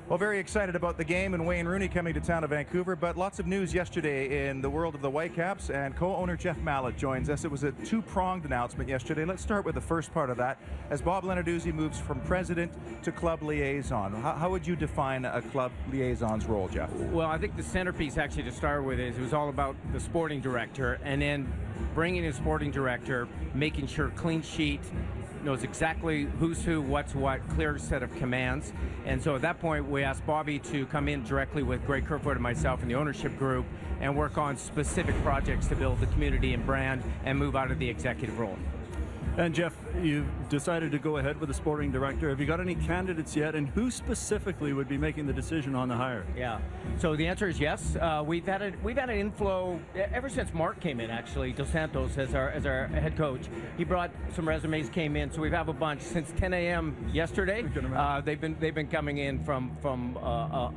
Well, very excited about the game and Wayne Rooney coming to town of Vancouver, but lots of news yesterday in the world of the Whitecaps, and co-owner Jeff Mallett joins us. It was a two-pronged announcement yesterday. Let's start with the first part of that. As Bob Lenarduzzi moves from president to club liaison, how would you define a club liaison's role, Jeff? Well, I think the centerpiece actually to start with is it was all about the sporting director, and then bringing in a sporting director, making sure clean sheet, knows exactly who's who, what's what, clear set of commands. And so at that point, we asked Bobby to come in directly with Greg Kerfoot and myself and the ownership group and work on specific projects to build the community and brand and move out of the executive role. And Jeff, you've decided to go ahead with the sporting director. Have you got any candidates yet, and who specifically would be making the decision on the hire? Yeah, so the answer is yes. We've had an inflow ever since Mark came in. Actually, Dos Santos as our head coach. He brought some resumes, came in, so we have a bunch since 10 a.m. yesterday. They've been coming in from a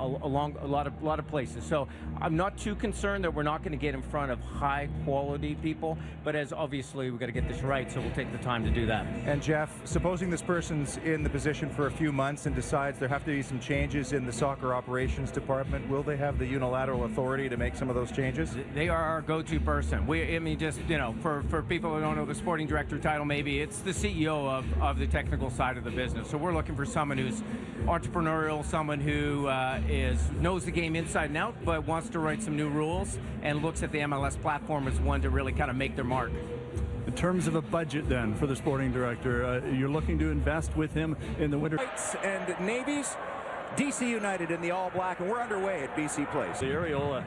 lot of places. So I'm not too concerned that we're not going to get in front of high quality people, but as obviously we've got to get this right, so we'll take the time to do that. And Jeff, supposing this person's in the position for a few months and decides there have to be some changes in the soccer operations department, will they have the unilateral authority to make some of those changes? They are our go-to person. Just, you know, for people who don't know the sporting director title, maybe it's the CEO of the technical side of the business. So we're looking for someone who's entrepreneurial, someone who knows the game inside and out, but wants to write some new rules and looks at the MLS platform as one to really kind of make their mark. In terms of a budget then for the sporting director, you're looking to invest with him in the winter. Whites and navies, DC United in the all-black, and we're underway at BC Place. The Areola,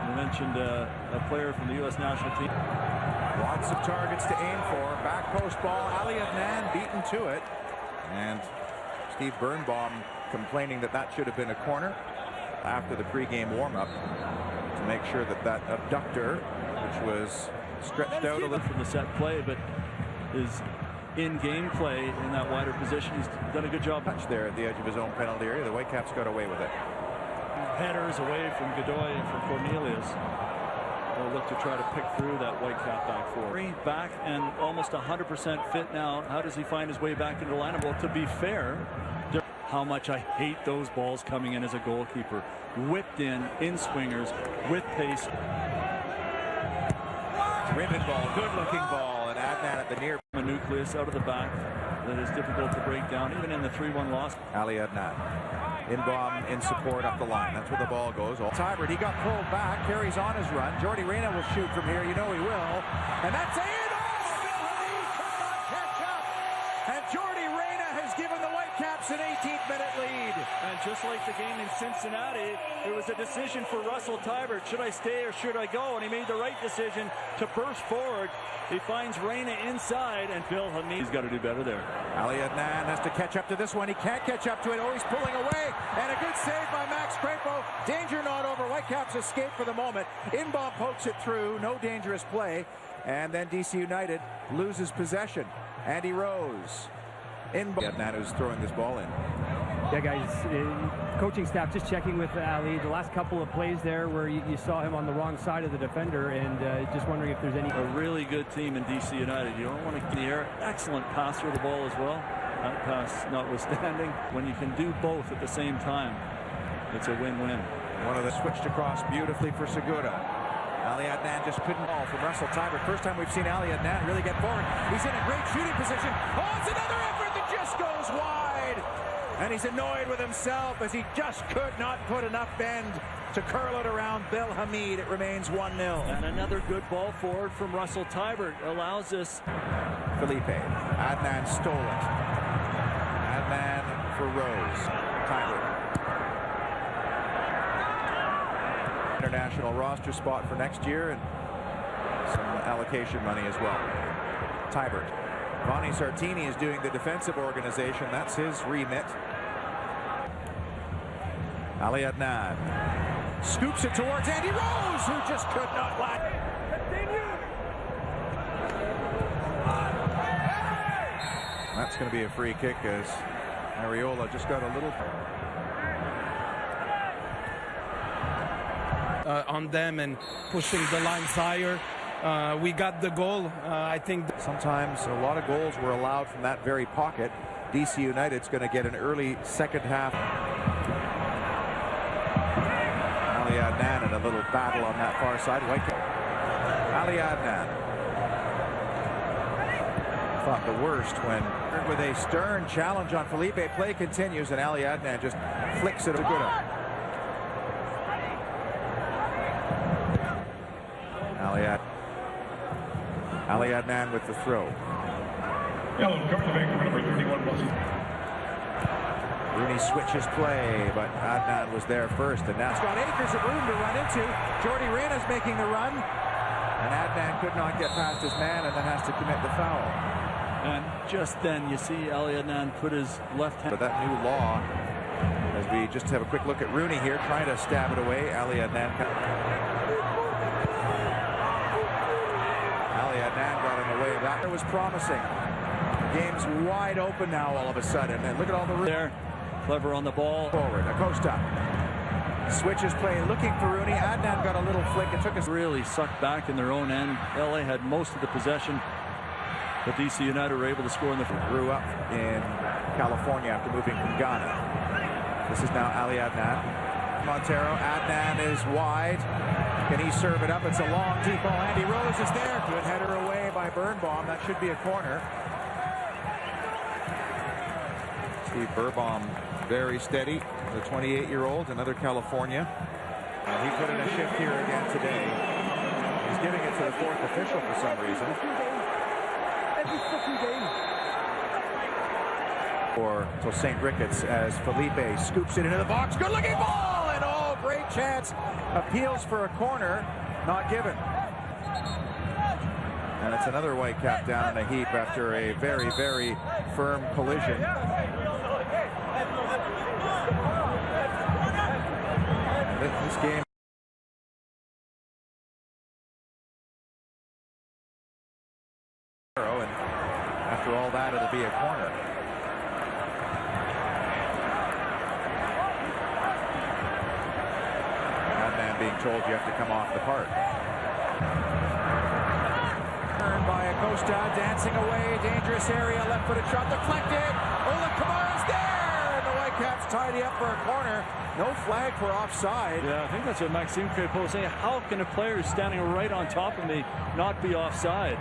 you mentioned a player from the U.S. national team. Lots of targets to aim for. Back post ball, Ali Adnan beaten to it. And Steve Birnbaum complaining that should have been a corner after the pregame warm-up to make sure that abductor, which was stretched out a little from the set play, but his in-game play in that wider position, he's done a good job. Touch there at the edge of his own penalty area. The Whitecaps got away with it. Headers away from Godoy and from Cornelius. They'll look to try to pick through that Whitecap back four. Back and almost 100% fit now. How does he find his way back into the lineup? Well, to be fair, how much I hate those balls coming in as a goalkeeper. Whipped in swingers, with pace. Ribbon ball, good-looking ball, and Adnan at the near. A nucleus out of the back that is difficult to break down, even in the 3-1 loss. Ali Adnan. Inbaum in support up the line. That's where the ball goes. Tybert, he got pulled back, carries on his run. Jordy Reyna will shoot from here. You know he will. And that's it! And Jordy Reyna has given the Whitecaps an 18-minute lead. And just like the game in Cincinnati, it was a decision for Russell Tybert. Should I stay or should I go? And he made the right decision to burst forward. He finds Reyna inside, and Bill Hamid. He's got to do better there. Ali Adnan has to catch up to this one. He can't catch up to it. Oh, he's pulling away. And a good save by Max Crapo. Danger not over. Whitecaps escape for the moment. Inbaum pokes it through. No dangerous play. And then DC United loses possession. Andy Rose. Adnan who's throwing this ball in. Yeah, guys, coaching staff just checking with Ali. The last couple of plays there where you saw him on the wrong side of the defender, and just wondering if there's any... A really good team in DC United. You don't want to get in the air. Excellent passer of the ball as well. That pass notwithstanding. When you can do both at the same time, it's a win-win. One of the switched across beautifully for Segura. Ali Adnan just couldn't ball from Russell Tybert. First time we've seen Ali Adnan really get forward. He's in a great shooting position. Oh, it's another effort that just goes wide. And he's annoyed with himself as he just could not put enough bend to curl it around Bill Hamid. It remains 1-0. And another good ball forward from Russell Tybert allows us. Felipe. Adnan stole it. Adnan for Rose. Tybert. International roster spot for next year and some allocation money as well. Tybert. Ronnie Sartini is doing the defensive organization. That's his remit. Ali Adnan scoops it towards Andy Rose, who just could not latch. That's going to be a free kick as Areola just got a little... on them and pushing the lines higher. We got the goal. I think sometimes a lot of goals were allowed from that very pocket. DC United's going to get an early second half. little battle on that far side. Ali Adnan thought the worst when with a stern challenge on Felipe. Play continues, and Ali Adnan just flicks it. Ali Adnan with the throw. Rooney switches play, but Adnan was there first, and now it's got acres of room to run into. Jordi Reyna's making the run, and Adnan could not get past his man, and then has to commit the foul. And just then you see Ali Adnan put his left hand. But that new law, as we just have a quick look at Rooney here, trying to stab it away. Ali Adnan got in the way of that. It was promising. Game's wide open now all of a sudden, and look at all the room there. Clever on the ball. Forward, Acosta switches play, looking for Rooney. Adnan got a little flick. It took us really sucked back in their own end. LA had most of the possession, but DC United were able to score in the. Grew up in California after moving from Ghana. This is now Ali Adnan. Montero. Adnan is wide. Can he serve it up? It's a long, deep ball. Andy Rose is there. Good header away by Birnbaum. That should be a corner. Steve Birnbaum, very steady. The 28-year-old, another California. He put in a shift here again today. He's giving it to the fourth official for some reason. Till St. Ricketts as Felipe scoops it into the box. Good looking ball, and oh, great chance. Appeals for a corner, not given. And it's another Whitecap down in a heap after a very, very firm collision. This game. And after all that, it'll be a corner. Adnan being told you have to come off the park. Turned by Acosta, dancing away, dangerous area, left-footed shot deflected. Ola Kamara's there, and the Whitecaps tidy up for a corner. No flag for offside. Yeah, I think that's what Maxime Crépeau was saying. How can a player who's standing right on top of me not be offside?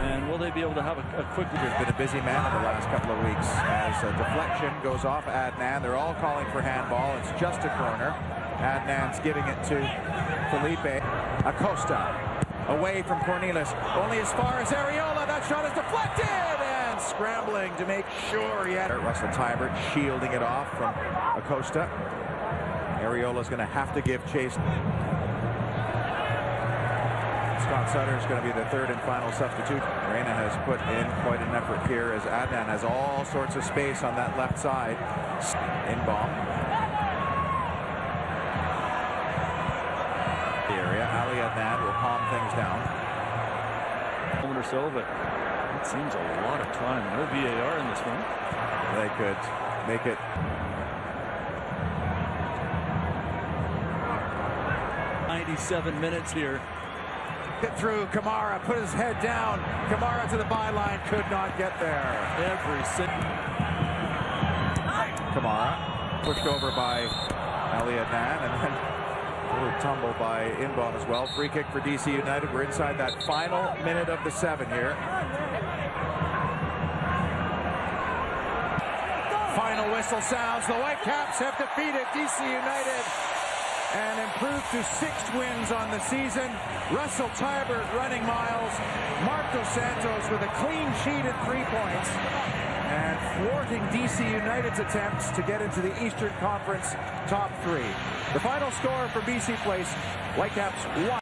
And will they be able to have a quick... There's been a busy man in the last couple of weeks as a deflection goes off Adnan. They're all calling for handball. It's just a corner. Adnan's giving it to Felipe. Acosta away from Cornelius. Only as far as Areola. That shot is deflected and scrambling to make sure he had it. Russell Tybert shielding it off from Acosta. Areola's going to have to give chase. Scott Sutter is going to be the third and final substitute. Reyna has put in quite an effort here as Adnan has all sorts of space on that left side. Inbaum. The area. Ali Adnan will calm things down. A moment or so, but it seems a lot of time. No VAR in this one. They could make it. 97 minutes here. Hit through Kamara, put his head down. Kamara to the byline, could not get there. Every single. Kamara pushed over by Ali Adnan, and then a little tumble by Inbaum as well. Free kick for DC United. We're inside that final minute of the 7 here. Final whistle sounds. The Whitecaps have defeated DC United and improved to 6 wins on the season. Russell Tybert running miles. Marc Dos Santos with a clean sheet at 3 points and thwarting DC United's attempts to get into the Eastern Conference top 3. The final score for BC Place, Whitecaps 1.